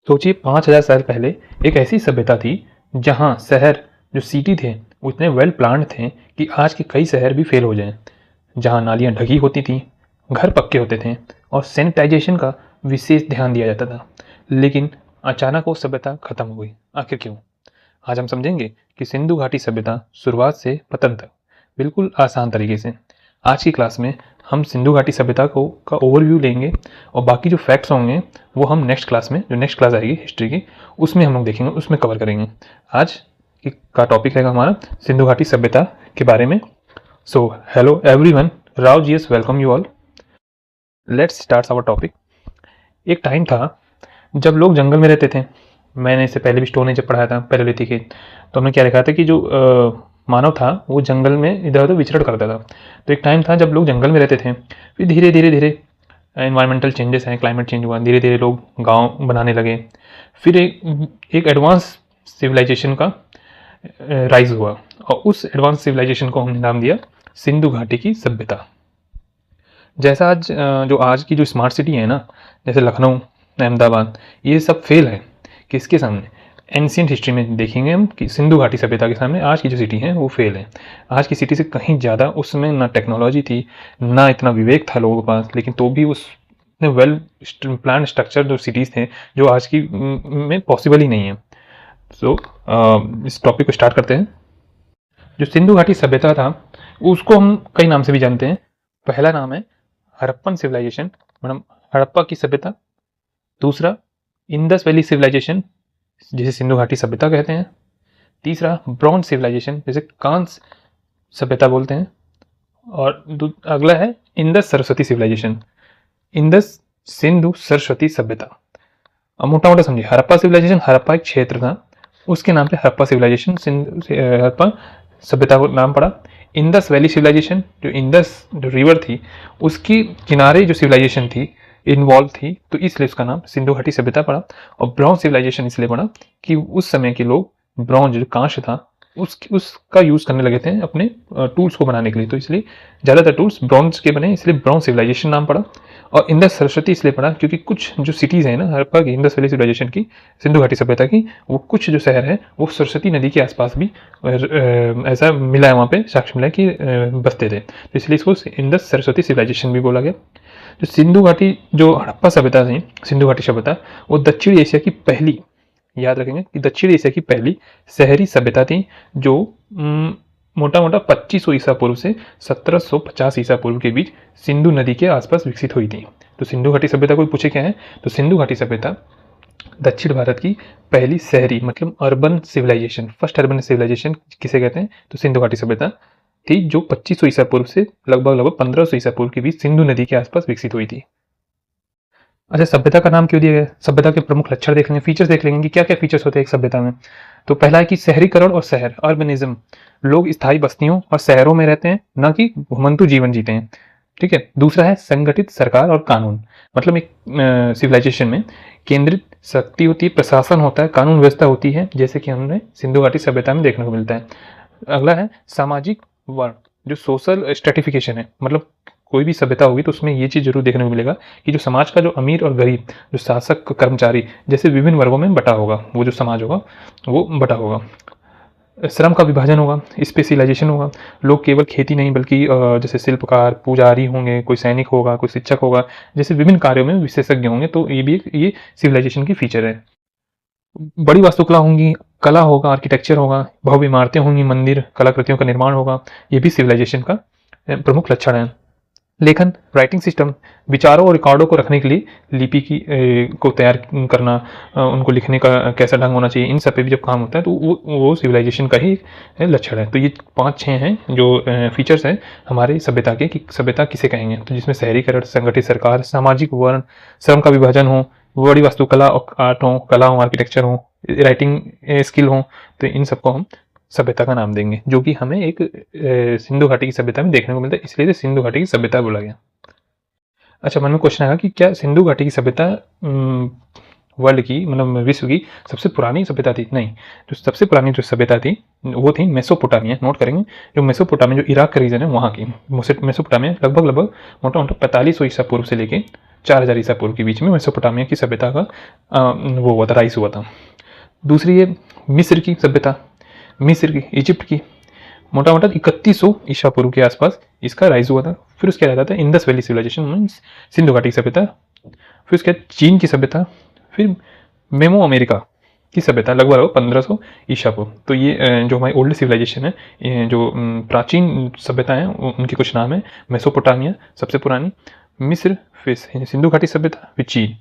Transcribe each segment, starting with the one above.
सोचिए 5000 साल पहले एक ऐसी सभ्यता थी जहाँ शहर जो सिटी थे वो इतने वेल प्लान्ड थे कि आज के कई शहर भी फेल हो जाएं। जहाँ नालियाँ ढकी होती थीं, घर पक्के होते थे और सैनिटाइजेशन का विशेष ध्यान दिया जाता था। लेकिन अचानक वो सभ्यता खत्म हो गई। आखिर क्यों? आज हम समझेंगे कि सिंधु घाटी सभ्यता शुरुआत से पतन तक बिल्कुल आसान तरीके से। आज की क्लास में हम सिंधु घाटी सभ्यता को का ओवरव्यू लेंगे और बाकी जो फैक्ट्स होंगे वो हम नेक्स्ट क्लास में, जो नेक्स्ट क्लास आएगी हिस्ट्री की, उसमें हम लोग देखेंगे, उसमें कवर करेंगे। आज का टॉपिक रहेगा हमारा सिंधु घाटी सभ्यता के बारे में। So hello everyone, Rao G S welcome you all. Let's start our topic. एक टाइम था जब लोग जंगल में रहते थे। मैंने इससे पहले भी स्टोरी जब पढ़ाया था पैलेलिथिक के, तो हमने क्या लिखा था कि जो मानव था वो जंगल में इधर उधर विचरण करता था। तो एक टाइम था जब लोग जंगल में रहते थे, फिर धीरे धीरे धीरे इन्वायरमेंटल चेंजेस हैं, क्लाइमेट चेंज हुआ, धीरे धीरे लोग गांव बनाने लगे। फिर एक एडवांस सिविलाइजेशन का राइज हुआ और उस एडवांस सिविलाइजेशन को हमने नाम दिया सिंधु घाटी की सभ्यता। जैसा आज जो आज की जो स्मार्ट सिटी है ना, जैसे लखनऊ, अहमदाबाद, ये सब फेल है किसके सामने? एंशियंट हिस्ट्री में देखेंगे हम कि सिंधु घाटी सभ्यता के सामने आज की जो सिटी है वो फेल है। आज की सिटी से कहीं ज़्यादा उसमें ना टेक्नोलॉजी थी, ना इतना विवेक था लोगों के पास, लेकिन तो भी उस वेल प्लान स्ट्रक्चर जो सिटीज़ थे जो आज की में पॉसिबल ही नहीं है। सो इस टॉपिक को स्टार्ट करते हैं। जो सिंधु घाटी सभ्यता था उसको हम कई नाम से भी जानते हैं। पहला नाम है हड़प्पन सिविलाइजेशन, मतलब हड़प्पा की सभ्यता। दूसरा इंडस वैली सिविलाइजेशन, जिसे सिंधु घाटी सभ्यता कहते हैं। तीसरा ब्रॉन्ज सिविलाइजेशन, जिसे कांस्य सभ्यता बोलते हैं। और अगला है Indus Saraswati civilization, Indus Sindhu Saraswati सभ्यता। अब मोटा मोटा समझिए, हड़प्पा सिविलाइजेशन, हड़प्पा एक क्षेत्र था, उसके नाम पे हड़प्पा सिविलाइजेशन, हड़प्पा सभ्यता को नाम पड़ा। इंडस वैली सिविलाइजेशन, जो इंडस जो रिवर थी उसकी किनारे जो सिविलाइजेशन थी इन्वॉल्व थी, तो इसलिए उसका नाम सिंधु घाटी सभ्यता पड़ा। और ब्रॉन्ज सिविलाइजेशन इसलिए पड़ा कि उस समय के लोग ब्रॉन्ज जो कांस्य था उसका यूज़ करने लगे थे अपने टूल्स को बनाने के लिए, तो इसलिए ज़्यादातर टूल्स ब्रॉन्ज के बने, इसलिए ब्रॉन्ज सिविलाइजेशन नाम पड़ा। और इंडस सरस्वती इसलिए पड़ा क्योंकि कुछ जो सिटीज़ हैं ना हड़प्पा की, इंडस वैली सिविलाइजेशन की, सिंधु घाटी सभ्यता की, वो कुछ जो शहर हैं वो सरस्वती नदी के आसपास भी ऐसा मिला है, वहाँ पे साक्ष्य मिला है कि बसते थे, तो इसलिए इसको इंडस सरस्वती सिविलाइजेशन भी बोला गया। जो सिंधु घाटी जो हड़प्पा सभ्यता थी, सिंधु घाटी सभ्यता, वो दक्षिण एशिया की पहली, याद रखेंगे कि दक्षिण एशिया की पहली शहरी सभ्यता थी जो मोटा मोटा 2500 ईसा पूर्व से 1750 ईसा पूर्व के बीच सिंधु नदी के आसपास विकसित हुई थी। तो सिंधु घाटी सभ्यता कोई पूछे क्या है, तो सिंधु घाटी सभ्यता दक्षिण भारत की पहली शहरी, मतलब urban civilization, first urban civilization किसे कहते हैं, तो सिंधु घाटी सभ्यता थी जो 2500 ईसा पूर्व से लगभग 1500 ईसा पूर्व के बीच सिंधु नदी के आसपास विकसित हुई थी। अच्छा, सभ्यता का नाम क्यों दिया गया? सभ्यता के प्रमुख लक्षण देख लेंगे, फीचर्स देख लेंगे कि क्या क्या फीचर्स होते हैं एक सभ्यता में। तो पहला है कि शहरीकरण और शहर, अर्बनिज्म, लोग स्थायी बस्तियों और शहरों में रहते हैं, न कि घुमंतु जीवन जीते हैं। ठीक है। दूसरा है संगठित सरकार और कानून, मतलब एक सिविलाइजेशन में केंद्रित शक्ति होती है, प्रशासन होता है, कानून व्यवस्था होती है, जैसे कि हमने सिंधु घाटी सभ्यता में देखने को मिलता है। अगला है सामाजिक वर्ण, जो सोशल स्ट्रेटिफिकेशन है, मतलब कोई भी सभ्यता होगी तो उसमें ये चीज़ जरूर देखने को मिलेगा कि जो समाज का जो अमीर और गरीब, जो शासक कर्मचारी, जैसे विभिन्न वर्गों में बटा होगा, वो जो समाज होगा वो बटा होगा। श्रम का विभाजन होगा, स्पेशलाइजेशन होगा, लोग केवल खेती नहीं बल्कि जैसे शिल्पकार, पुजारी होंगे, कोई सैनिक होगा, कोई शिक्षक होगा, जैसे विभिन्न कार्यों में विशेषज्ञ होंगे। तो ये भी ये सिविलाइजेशन की फीचर है। बड़ी वास्तुकला होंगी, कला होगा, आर्किटेक्चर होगा, भव्य इमारतें होंगी, मंदिर, कलाकृतियों का निर्माण होगा, ये भी सिविलाइजेशन का प्रमुख लक्षण है। लेखन, राइटिंग सिस्टम, विचारों और रिकॉर्डों को रखने के लिए लिपि की को तैयार करना, उनको लिखने का कैसा ढंग होना चाहिए, इन सब पे भी जब काम होता है तो वो सिविलाइजेशन का ही लक्षण है। तो ये 5-6 हैं जो फीचर्स हैं हमारे सभ्यता के कि सभ्यता किसे कहेंगे, तो जिसमें शहरीकरण, संगठित सरकार, सामाजिक वर्ण, श्रम का विभाजन हो, बड़ी वास्तुकला और आर्ट हो, कला हो, आर्किटेक्चर हो, राइटिंग स्किल हो, तो इन सबको हम सभ्यता का नाम देंगे, जो कि हमें एक सिंधु घाटी की सभ्यता में देखने को मिलता है, इसलिए सिंधु घाटी की सभ्यता बोला गया। अच्छा, मन में क्वेश्चन आएगा कि क्या सिंधु घाटी की सभ्यता वर्ल्ड की मतलब विश्व की सबसे पुरानी सभ्यता थी, नहीं, जो सबसे पुरानी जो सभ्यता थी वो थी मेसोपोटामिया। नोट करेंगे, जो मेसोपोटामिया जो इराक का रीजन है वहाँ की मेसोपोटामिया लगभग मोटा मोटा 4500 ईसा पूर्व से लेके 4000 ईसा पूर्व के बीच में मेसोपोटामिया की सभ्यता का वो हुआ था, राइज हुआ था। दूसरी है मिस्र की सभ्यता, मिस्र की, इजिप्ट की, मोटा मोटा 3100 ईसा पूर्व के आसपास इसका राइज हुआ था। फिर उसके बाद आता है Indus valley civilization means Sindhu घाटी सभ्यता। फिर उसके बाद चीन की सभ्यता, फिर मेमो अमेरिका की सभ्यता लगभग 1500 ईसा पूर्व। तो ये जो हमारी ओल्ड सिविलाइजेशन है, ये जो प्राचीन सभ्यता है उनके कुछ नाम है। मेसोपोटामिया सबसे पुरानी, मिस्र, फिर सिंधु घाटी सभ्यता, फिर चीन।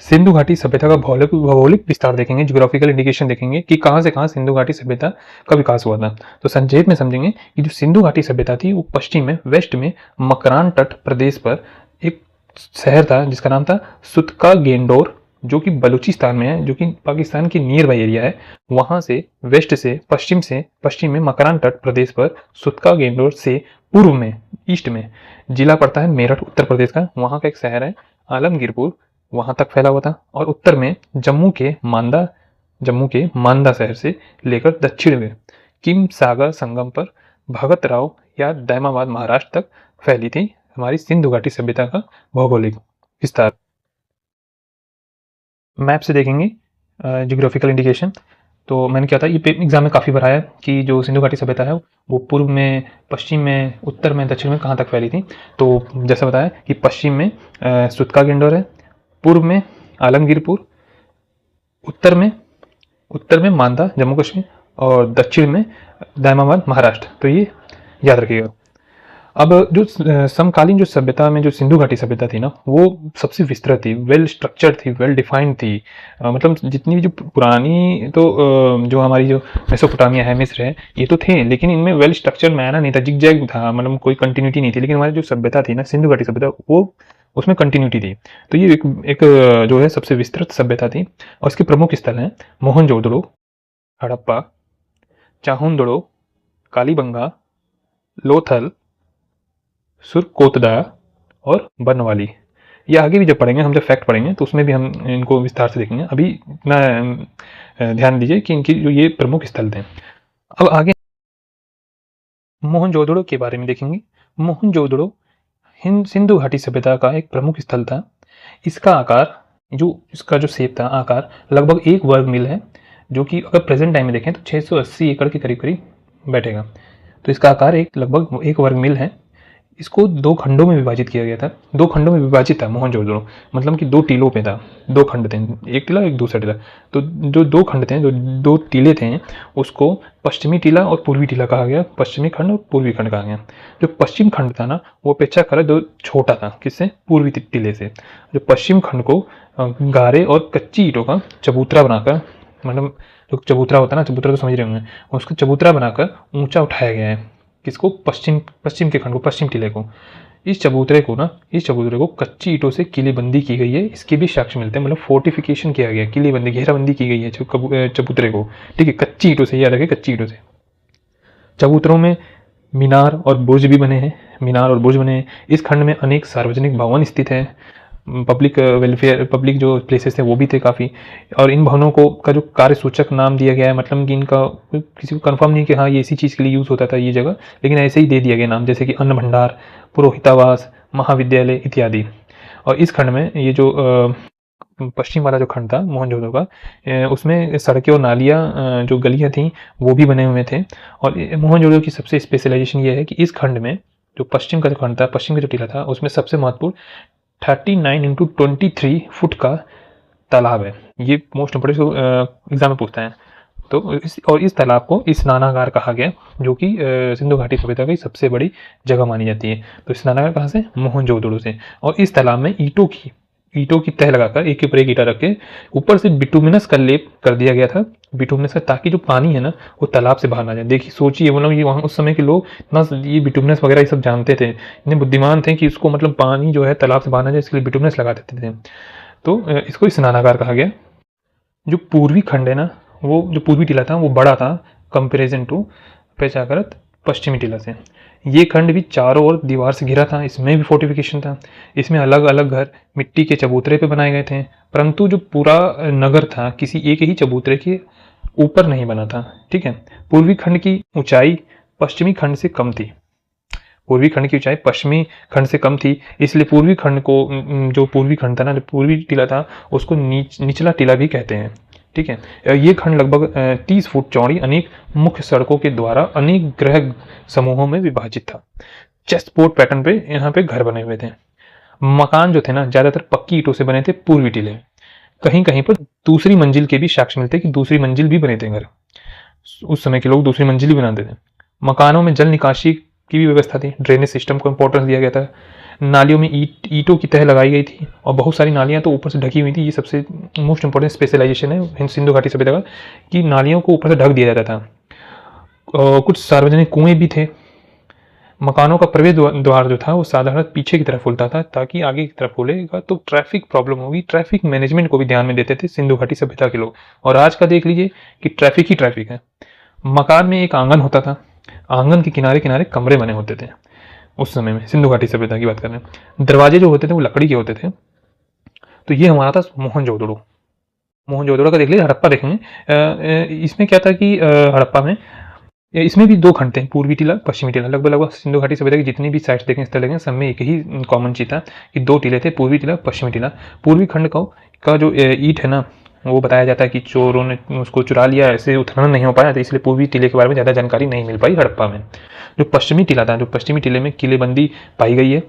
सिंधु घाटी सभ्यता का भौगोलिक विस्तार देखेंगे, ज्योग्राफिकल इंडिकेशन देखेंगे कि कहाँ से कहाँ सिंधु घाटी सभ्यता का विकास हुआ था। तो संक्षेप में समझेंगे कि जो सिंधु घाटी सभ्यता थी वो पश्चिम में, वेस्ट में मकरान तट प्रदेश पर एक शहर था जिसका नाम था सुतका गेंडोर, जो कि बलूचिस्तान में है, जो कि पाकिस्तान की नियर बाई एरिया है। वहां से वेस्ट से पश्चिम में मकरान तट प्रदेश पर सुतका गेंडोर से पूर्व में, ईस्ट में जिला पड़ता है मेरठ उत्तर प्रदेश का, वहां का एक शहर है आलमगीरपुर, वहां तक फैला हुआ था। और उत्तर में जम्मू के मांदा शहर से लेकर दक्षिण में किम सागर संगम पर भगत राव या दैमाबाद महाराष्ट्र तक फैली थी हमारी सिंधु घाटी सभ्यता का भौगोलिक विस्तार। मैप से देखेंगे जियोग्राफिकल इंडिकेशन। तो मैंने क्या था, ये एग्जाम में काफ़ी बार आया कि जो सिंधु घाटी सभ्यता है वो पूर्व में, पश्चिम में, उत्तर में, दक्षिण में कहाँ तक फैली थी। तो जैसा बताया कि पश्चिम में सुतका गेंडोर है, पूर्व में आलमगीरपुर, उत्तर में मांदा जम्मू कश्मीर, और दक्षिण में दैमाबाद महाराष्ट्र। तो ये याद रखिएगा। अब जो समकालीन जो सभ्यता में जो सिंधु घाटी सभ्यता थी ना, वो सबसे विस्तृत थी, वेल स्ट्रक्चर्ड थी, वेल डिफाइंड थी। मतलब जितनी भी जो पुरानी तो जो हमारी जो मेसोपोटामिया है, मिस्र है, ये तो थे, लेकिन इनमें वेल स्ट्रक्चर्ड मैनर नहीं था, जिगजैग था, मतलब कोई कंटिन्यूटी नहीं थी। लेकिन हमारी जो सभ्यता थी ना, सिंधु घाटी सभ्यता, वो उसमें कंटिन्यूटी थी। तो ये एक जो है सबसे विस्तृत सभ्यता थी। और इसके प्रमुख स्थल हैं मोहनजोदड़ो, हड़प्पा, चाहुंदड़ो, कालीबंगा, लोथल, सुरकोतदा और बनवाली। ये आगे भी जब पढ़ेंगे, हम जब फैक्ट पढ़ेंगे तो उसमें भी हम इनको विस्तार से देखेंगे। अभी इतना ध्यान दीजिए कि इनकी जो ये प्रमुख स्थल थे। अब आगे मोहनजोदड़ो के बारे में देखेंगे। मोहनजोदड़ो सिंधु घाटी सभ्यता का एक प्रमुख स्थल था। इसका आकार, इसका जो शेप था, आकार लगभग 1 वर्ग मील है, जो कि अगर प्रेजेंट टाइम में देखें तो 680 एकड़ के करीब करीब बैठेगा। तो इसका आकार लगभग 1 वर्ग मील है। इसको 2 खंडों में विभाजित किया गया था। 2 खंडों में विभाजित था मोहनजोदड़ो, मतलब कि 2 टीलों पे था, 2 खंड थे, एक टीला एक दूसरा टीला। तो जो 2 खंड थे, जो 2 टीले थे, उसको पश्चिमी टीला और पूर्वी टीला कहा गया, पश्चिमी खंड और पूर्वी खंड कहा गया। जो पश्चिम खंड था ना, वो अपेक्षाकृत जो छोटा था, किससे, पूर्वी टीले से। जो पश्चिम खंड को गारे और कच्ची ईंटों का चबूतरा बनाकर, मतलब जो चबूतरा होता है ना, चबूतरा तो समझ रहे होंगे, उसको चबूतरा बनाकर ऊंचा उठाया गया है। किसको, पश्चिम के खंड को, पश्चिम टीले को। इस चबूतरे को कच्ची ईंटों से किलेबंदी की गई है। इसके भी साक्ष्य मिलते हैं, मतलब फोर्टिफिकेशन किया गया, किलेबंदी, घेराबंदी की गई है चबूतरे को, ठीक है, कच्ची ईंटों से, याद रखें, कच्ची ईंटों से। चबूतरों में मीनार और बुर्ज भी बने हैं। इस खंड में अनेक सार्वजनिक भवन स्थित हैं। पब्लिक वेलफेयर, पब्लिक जो प्लेसेस थे वो भी थे काफ़ी। और इन भवनों को का जो कार्य सूचक नाम दिया गया है, मतलब कि इनका किसी को कंफर्म नहीं कि हाँ ये इसी चीज़ के लिए यूज़ होता था ये जगह, लेकिन ऐसे ही दे दिया गया नाम, जैसे कि अन्न भंडार, पुरोहितावास, महाविद्यालय इत्यादि। और इस खंड में ये जो पश्चिम वाला जो खंड था मोहनजोदड़ो का, उसमें सड़कें और नालियाँ, जो गलियाँ थीं, वो भी बने हुए थे। और मोहनजोदड़ो की सबसे स्पेशलाइजेशन ये है कि इस खंड में जो पश्चिम का जो खंड था, पश्चिम का जो टीला था, उसमें सबसे महत्वपूर्ण 39x23 फुट का तालाब है। ये मोस्ट इम्पोर्टेंट एग्जाम में पूछता है। तो इस तालाब को स्नानागार कहा गया, जो कि सिंधु घाटी सभ्यता की सबसे बड़ी जगह मानी जाती है। तो स्नानागार कहाँ से, मोहनजोदड़ो से। और इस तालाब में ईंटों की तह लगाकर एक के ऊपर एक ईंटा रख के ऊपर से बिटुमिनस का लेप कर दिया गया था, बिटुमिनस का, ताकि जो पानी है ना वो तालाब से बाहर ना जाए। देखिए सोचिए, मतलब ये वहाँ उस समय के लोग ना ये बिटुमिनस वगैरह ये सब जानते थे, इतने बुद्धिमान थे कि इसको मतलब पानी जो है तालाब से बाहर ना जाए, इसके लिए बिटुमिनस लगा देते थे। तो इसको स्नानागार कहा गया। जो पूर्वी खंड है ना, वो जो पूर्वी टीला था वो बड़ा था कंपेरिजन टू अपेक्षाकृत पश्चिमी टीला से। ये खंड भी चारों ओर दीवार से घिरा था, इसमें भी फोर्टिफिकेशन था। इसमें अलग अलग घर मिट्टी के चबूतरे पे बनाए गए थे, परंतु जो पूरा नगर था किसी एक ही चबूतरे के ऊपर नहीं बना था। ठीक है, पूर्वी खंड की ऊंचाई पश्चिमी खंड से कम थी। पूर्वी खंड की ऊंचाई पश्चिमी खंड से कम थी, इसलिए पूर्वी खंड को जो पूर्वी खंड था ना, जो पूर्वी टीला था, उसको निचला टीला भी कहते हैं। ठीक है, ये खंड लगभग 30 फुट चौड़ी अनेक मुख्य सड़कों के द्वारा अनेक गृह समूहों में विभाजित था। चेस्ट बोर्ड पैटर्न पे यहाँ पे घर बने हुए थे। मकान जो थे ना ज्यादातर पक्की ईंटों से बने थे पूर्वी टीले में। कहीं कहीं पर दूसरी मंजिल के भी साक्ष्य मिलते कि दूसरी मंजिल भी बने थे घर। उस समय के लोग दूसरी मंजिल भी बनाते थे। मकानों में जल निकासी की भी व्यवस्था थी, ड्रेनेज सिस्टम को इंपॉर्टेंस दिया गया था। नालियों में ईंटों की तह लगाई गई थी और बहुत सारी नालियां तो ऊपर से ढकी हुई थी। ये सबसे मोस्ट इंपॉर्टेंट स्पेशलाइजेशन है सिंधु घाटी सभ्यता का कि नालियों को ऊपर से ढक दिया जाता था। कुछ सार्वजनिक कुएं भी थे। मकानों का प्रवेश द्वार जो था वो साधारण पीछे की तरफ खुलता था, ताकि आगे की तरफ खुलेगा तो ट्रैफिक प्रॉब्लम होगी। ट्रैफिक मैनेजमेंट को भी ध्यान में देते थे सिंधु घाटी सभ्यता के लोग। और आज का देख लीजिए कि ट्रैफिक ही ट्रैफिक है। मकान में एक आंगन होता था, आंगन के किनारे किनारे कमरे बने होते थे। उस समय में सिंधु घाटी सभ्यता की बात कर रहे हैं। दरवाजे जो होते थे वो लकड़ी के होते थे। तो ये हमारा था मोहनजोदड़ो। मोहनजोदड़ो का देख लीजिए, हड़प्पा देखेंगे। इसमें क्या था कि हड़प्पा में इसमें भी दो खंड थे, पूर्वी टीला पश्चिमी टीला। लगभग लगभग सिंधु घाटी सभ्यता की जितनी भी साइट्स देखें स्थल देखें सब में एक ही कॉमन चीज था कि दो टीले थे, पूर्वी टीला पश्चिमी टीला। पूर्वी खंड का जो ईंट है ना, वो बताया जाता है कि चोरों ने उसको चुरा लिया, ऐसे उत्खनन नहीं हो पाया, तो इसलिए पूर्वी टीले के बारे में ज़्यादा जानकारी नहीं मिल पाई हड़प्पा में। जो पश्चिमी टीला था, जो पश्चिमी टीले में किलेबंदी पाई गई है।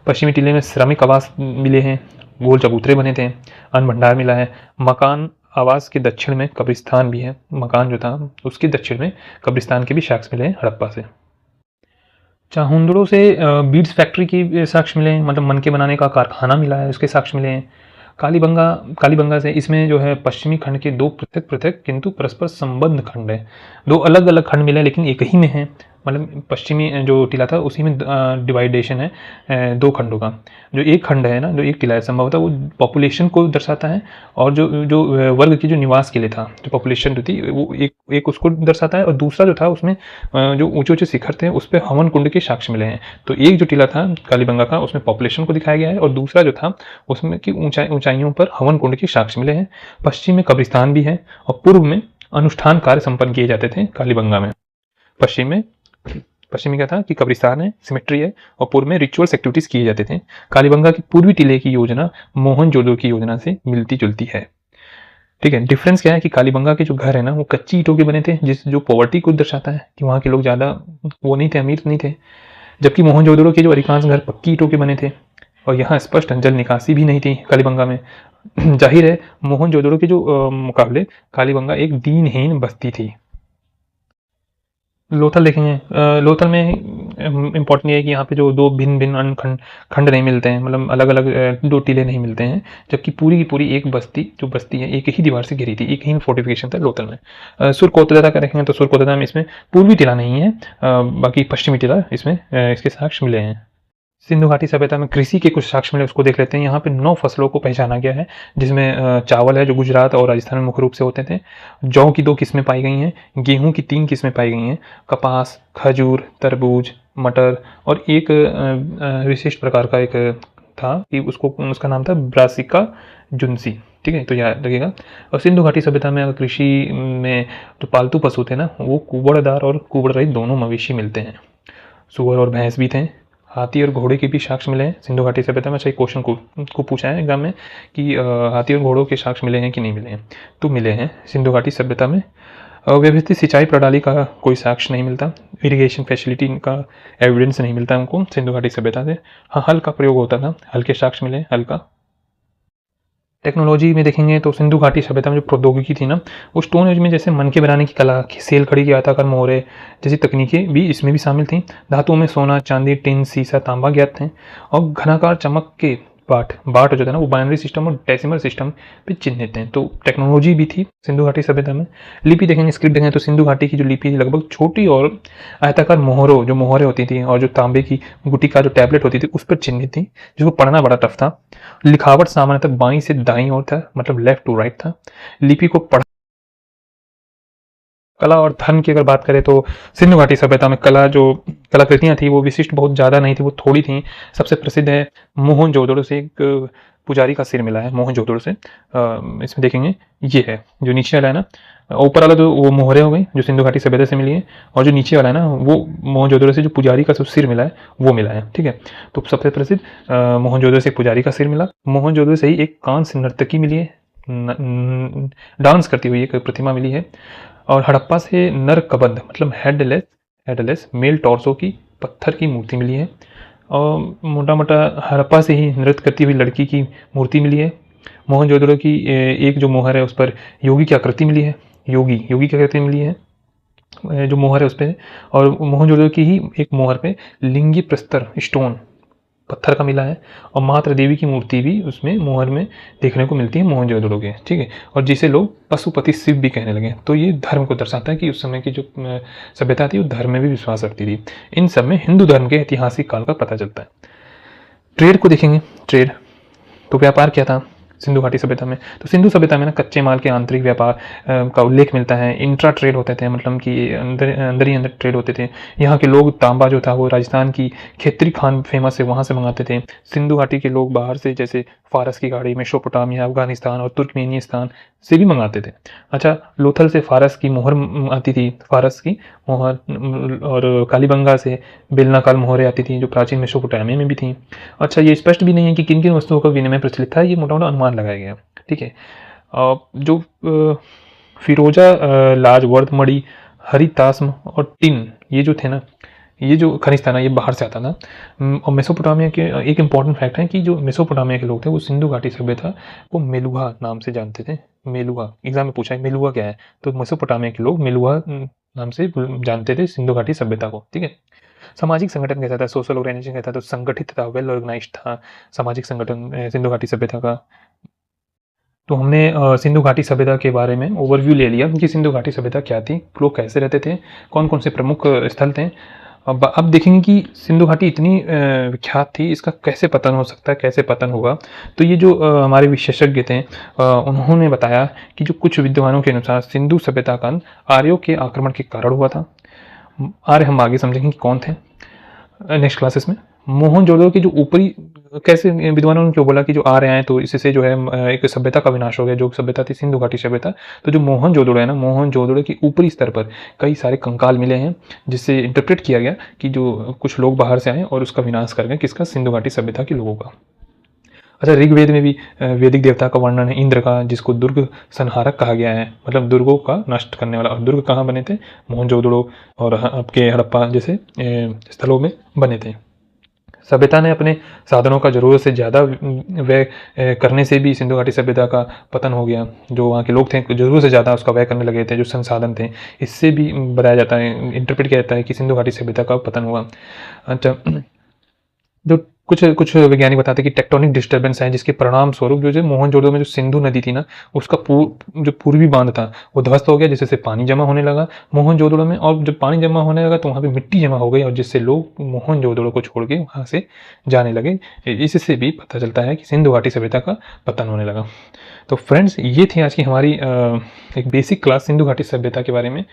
पश्चिमी टीले में श्रमिक आवास मिले हैं, गोल चबूतरे बने थे, अन्न भंडार मिला है। मकान आवास के दक्षिण में कब्रिस्तान भी है। मकान जो था उसके दक्षिण में कब्रिस्तान के भी साक्ष्य मिले हैं हड़प्पा से। चाहुंदड़ो से बीड्स फैक्ट्री की साक्ष्य मिले हैं, मतलब मन के बनाने का कारखाना मिला है, उसके साक्ष्य मिले हैं। कालीबंगा से इसमें जो है पश्चिमी खंड के दो पृथक पृथक किंतु परस्पर संबद्ध खंड है। दो अलग अलग खंड मिले लेकिन एक ही में है, मतलब पश्चिमी जो टीला था उसी में डिवाइडेशन है दो खंडों का। जो एक खंड है ना, जो एक टीला है, संभवतः वो पॉपुलेशन को दर्शाता है, और जो जो वर्ग की जो निवास के लिए था, जो पॉपुलेशन जो थी वो एक उसको दर्शाता है, और दूसरा जो था उसमें जो ऊंचे ऊंचे शिखर थे उस पर हवन कुंड के साक्ष्य मिले हैं। तो एक जो टीला था कालीबंगा का उसमें पॉपुलेशन को दिखाया गया है, और दूसरा जो था उसमें की ऊंचाइयों पर हवन कुंड के साक्ष्य मिले हैं। पश्चिम में कब्रिस्तान भी है, और पूर्व में अनुष्ठान कार्य संपन्न किए जाते थे कालीबंगा में। पश्चिमी क्या था कि कब्रिस्तान है, सिमेट्री है, और पूर्व में रिचुअल्स एक्टिविटीज किए जाते थे। कालीबंगा की पूर्वी टीले की योजना मोहनजोदड़ो की योजना से मिलती जुलती है। ठीक है, डिफरेंस क्या है कि कालीबंगा के जो घर है ना वो कच्ची ईंटों के बने थे, जिस जो पॉवर्टी को दर्शाता है कि वहाँ के लोग ज़्यादा वो नहीं थे, अमीर नहीं थे। जबकि मोहनजोदड़ो के जो अधिकांश घर पक्की ईंटों के बने थे, और यहाँ स्पष्ट जल निकासी भी नहीं थी कालीबंगा में। जाहिर है मोहनजोदड़ो के जो मुकाबले कालीबंगा एक दीनहीन बस्ती थी। लोथल देखेंगे, लोथल में इम्पोर्टेंट ये है कि यहाँ पे जो दो भिन्न भिन्न खंड नहीं मिलते हैं, मतलब अलग अलग दो टीले नहीं मिलते हैं, जबकि पूरी की पूरी एक बस्ती जो बस्ती है एक ही दीवार से घिरी थी, एक ही फोर्टिफिकेशन था लोथल में। सुरकोतदा का देखेंगे तो सुरकोतदा में इसमें पूर्वी टीला नहीं है, बाकी पश्चिमी टीला इसमें इसके साक्ष्य मिले हैं। सिंधु घाटी सभ्यता में कृषि के कुछ साक्ष्य मिले, उसको देख लेते हैं। यहाँ पे 9 फसलों को पहचाना गया है, जिसमें चावल है जो गुजरात और राजस्थान में मुख्य रूप से होते थे। जौ की 2 किस्में पाई गई हैं, गेहूं की 3 किस्में पाई गई हैं, कपास, खजूर, तरबूज, मटर, और एक विशिष्ट प्रकार का एक था कि उसका नाम था ब्रासिका जुन्सी। ठीक है, तो याद रखिएगा। और सिंधु घाटी सभ्यता में अगर कृषि में जो पालतू पशु थे ना, वो कुबड़दार और कुबड़ रहित दोनों मवेशी मिलते हैं। सुअर और भैंस भी थे। हाथी और घोड़े के भी साक्ष्य मिले हैं सिंधु घाटी सभ्यता में। सही क्वेश्चन को पूछा है एग्जाम में कि हाथी और घोड़ों के साक्ष्य मिले हैं कि नहीं मिले हैं, तो मिले हैं सिंधु घाटी सभ्यता में। व्यवस्थित सिंचाई प्रणाली का कोई साक्ष्य नहीं मिलता, इरिगेशन फैसिलिटी का एविडेंस नहीं मिलता हमको सिंधु घाटी सभ्यता से। हाँ, हल का प्रयोग होता था, हल के साक्ष्य मिले, हल का। टेक्नोलॉजी में देखेंगे तो सिंधु घाटी सभ्यता में जो प्रौद्योगिकी थी ना, वो स्टोन एज में जैसे मन के बनाने की कला, सेल खड़ी के आयताकार मोहरे जैसी तकनीकें भी इसमें भी शामिल थी। धातुओं में सोना, चांदी, टिन, सीसा, तांबा ज्ञात थे, और घनाकार चमक के बाट जो था ना वो बाइनरी सिस्टम और डेसिमल सिस्टम पे चिन्हित हैं। तो टेक्नोलॉजी भी थी सिंधु घाटी सभ्यता में। लिपि देखेंगे, स्क्रिप्ट देखेंगे तो सिंधु घाटी की जो लिपि थी लगभग छोटी और आयताकार मोहरे होती थी, और जो तांबे की गुटी का जो टैबलेट होती थी उस पर चिन्हित थी, जिसको पढ़ना बड़ा टफ था। लिखावट सामान्यतः बाईं से दाईं ओर था, मतलब लेफ्ट टू राइट था। लिपि को कला और धर्म की अगर बात करें तो सिंधु घाटी सभ्यता में कला जो कलाकृतियाँ थी वो विशिष्ट बहुत ज़्यादा नहीं थी, वो थोड़ी थी। सबसे प्रसिद्ध है मोहनजोदड़ो से एक पुजारी का सिर मिला है मोहनजोदड़ो से। इसमें देखेंगे ये है जो नीचे वाला है ना, ऊपर वाला जो वो मोहरे हो गई जो सिंधु घाटी सभ्यता से मिली है, और जो नीचे वाला है ना वो मोहनजोदड़ो से जो पुजारी का जो सिर मिला है वो मिला है। ठीक है, तो सबसे प्रसिद्ध मोहनजोदड़ो से एक पुजारी का सिर मिला। मोहनजोदड़ो से ही एक कांस्य नर्तकी मिली है, डांस करती हुई एक प्रतिमा मिली है। और हड़प्पा से नर कबंध मतलब हेडलेस मेल टॉर्सो की पत्थर की मूर्ति मिली है। और मोटा मोटा हड़प्पा से ही नृत्य करती हुई लड़की की मूर्ति मिली है। मोहनजोदड़ो की एक जो मोहर है उस पर योगी की आकृति मिली है, योगी की आकृति मिली है जो मोहर है उस पर। और मोहनजोदड़ो की ही एक मोहर पे लिंगी प्रस्तर स्टोन पत्थर का मिला है। और मातृ देवी की मूर्ति भी उसमें मोहर में देखने को मिलती है मोहनजोदड़ो के। ठीक है, और जिसे लोग पशुपति शिव भी कहने लगे। तो ये धर्म को दर्शाता है कि उस समय की जो सभ्यता थी वो धर्म में भी विश्वास रखती थी। इन सब में हिंदू धर्म के ऐतिहासिक काल का पता चलता है। ट्रेड को देखेंगे, ट्रेड तो व्यापार क्या था सिंधु घाटी सभ्यता में। तो सिंधु सभ्यता में ना कच्चे माल के आंतरिक व्यापार का उल्लेख मिलता है। इंट्रा ट्रेड होते थे, मतलब कि अंदर ही अंदर ट्रेड होते थे। यहाँ के लोग तांबा जो था वो राजस्थान की खेतरी खान फेमस है वहाँ से मंगाते थे। सिंधु घाटी के लोग बाहर से जैसे फारस की गाड़ी, मेसोपोटामिया, अफगानिस्तान और तुर्कमेनिस्तान से भी मंगाते थे। अच्छा, लोथल से फारस की मोहर आती थी, फारस की मोहर। और कालीबंगा से बेलनाकाल मोहरें आती थी जो प्राचीन मेसोपोटामिया में भी थी। अच्छा, ये स्पष्ट भी नहीं है कि किन किन वस्तुओं का विनिमय प्रचलित था, ये मोटा मोटा अनुमान लगाया गया। ठीक है, जो फिरोजा लाज वर्द मणि हरितास्म और टिन ये जो थे ना, ये जो खनिज था ना ये बाहर से आता था। और मेसोपोटामिया के एक इम्पॉर्टेंट फैक्ट है कि जो मेसोपोटामिया के लोग थे वो सिंधु घाटी सभ्यता को मेलुहा नाम से जानते थे। मेलुहा एग्जाम में पूछा है मेलुहा क्या है, तो मेसोपोटामिया के लोग मेलुहा नाम से जानते थे सिंधु घाटी सभ्यता को। ठीक है, सामाजिक संगठन कैसा था, सोशल ऑर्गेनाइजेशन कैसा था, तो संगठित था, वेल ऑर्गेनाइज्ड था सामाजिक संगठन सिंधु घाटी सभ्यता का। तो हमने सिंधु घाटी सभ्यता के बारे में ओवरव्यू ले लिया कि सिंधु घाटी सभ्यता क्या थी, लोग कैसे रहते थे, कौन कौन से प्रमुख स्थल थे। अब देखेंगे कि सिंधु घाटी इतनी विख्यात थी, इसका कैसे पतन हो सकता है, कैसे पतन होगा। तो ये जो हमारे विशेषज्ञ थे उन्होंने बताया कि जो कुछ विद्वानों के अनुसार सिंधु सभ्यता का अंत आर्यों के आक्रमण के कारण हुआ था। आर्य हम आगे समझेंगे कि कौन थे नेक्स्ट क्लासेस में। मोहनजोदड़ो की जो ऊपरी कैसे विद्वानों ने क्यों बोला कि जो आर्य आए तो इससे जो है एक सभ्यता का विनाश हो गया, जो सभ्यता थी सिंधु घाटी सभ्यता। तो जो मोहनजोदड़ो है ना, मोहनजोदड़ो के ऊपरी स्तर पर कई सारे कंकाल मिले हैं, जिससे इंटरप्रेट किया गया कि जो कुछ लोग बाहर से आए और उसका विनाश कर गए, किसका, सिंधु घाटी सभ्यता के लोगों का। अच्छा, ऋग्वेद में भी वैदिक देवता का वर्णन है, इंद्र का, जिसको दुर्ग संहारक कहा गया है, मतलब दुर्गों का नष्ट करने वाला। और दुर्ग कहाँ बने थे, मोहनजोदड़ो और आपके हड़प्पा जैसे स्थलों में बने थे। सभ्यता ने अपने साधनों का ज़रूरत से ज़्यादा व्यय करने से भी सिंधु घाटी सभ्यता का पतन हो गया। जो वहाँ के लोग थे ज़रूरत से ज़्यादा उसका व्यय करने लगे थे, जो संसाधन थे, इससे भी बताया जाता है, इंटरप्रेट किया जाता है कि सिंधु घाटी सभ्यता का पतन हुआ। अच्छा, जो कुछ वैज्ञानिक बताते हैं कि टेक्टोनिक डिस्टर्बेंस है, जिसके परिणाम स्वरूप जो मोहनजोदड़ो में जो सिंधु नदी थी ना, उसका जो पूर्वी बांध था वो ध्वस्त हो गया, जिससे पानी जमा होने लगा मोहनजोदड़ो में। और जब पानी जमा होने लगा तो वहाँ पे मिट्टी जमा हो गई, और जिससे लोग मोहनजोदड़ो को छोड़ के वहाँ से जाने लगे। इससे भी पता चलता है कि सिंधु घाटी सभ्यता का पतन होने लगा। तो फ्रेंड्स, ये थी आज की हमारी एक बेसिक क्लास सिंधु घाटी सभ्यता के बारे में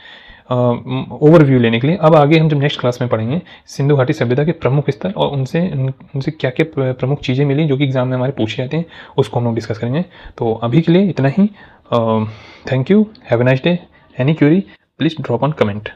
ओवरव्यू लेने के लिए। अब आगे हम जब नेक्स्ट क्लास में पढ़ेंगे सिंधु घाटी सभ्यता के प्रमुख स्थल और उनसे क्या क्या प्रमुख चीज़ें मिली जो कि एग्जाम में हमारे पूछे जाते हैं, उसको हम लोग डिस्कस करेंगे। तो अभी के लिए इतना ही। Thank you, have a nice day. Any query please drop on comment.